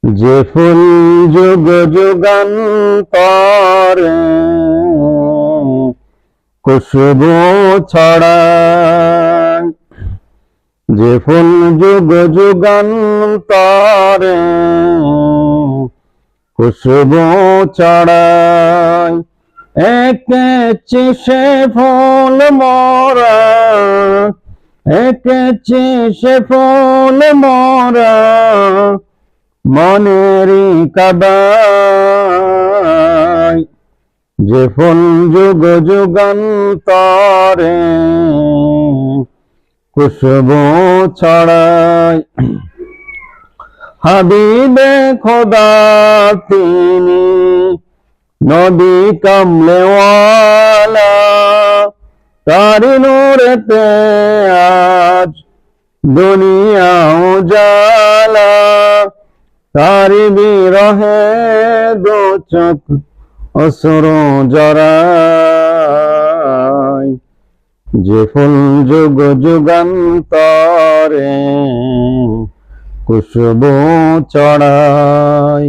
যে ফুল যুগ যুগান্তরে খুশবু ছড়ায়, যে ফুল যুগ যুগান্তরে খুশবু ছড়ায়, এঁকেছি সে ফুল মোরা, এঁকেছি সে ফুল মোরা মনেরই কাবায়, যে ফুল যুগ যুগান্তরে খুশবু ছড়ায়। হাবিবে খোদা তিনি নবী কামলেওয়ালা, তারি নূরেতে আজ দুনিয়া উজালা, তারি বিরহে দো চোখ অশ্রু জড়ায়, যে ফুল যুগ যুগান্তরে খুশবু ছড়ায়।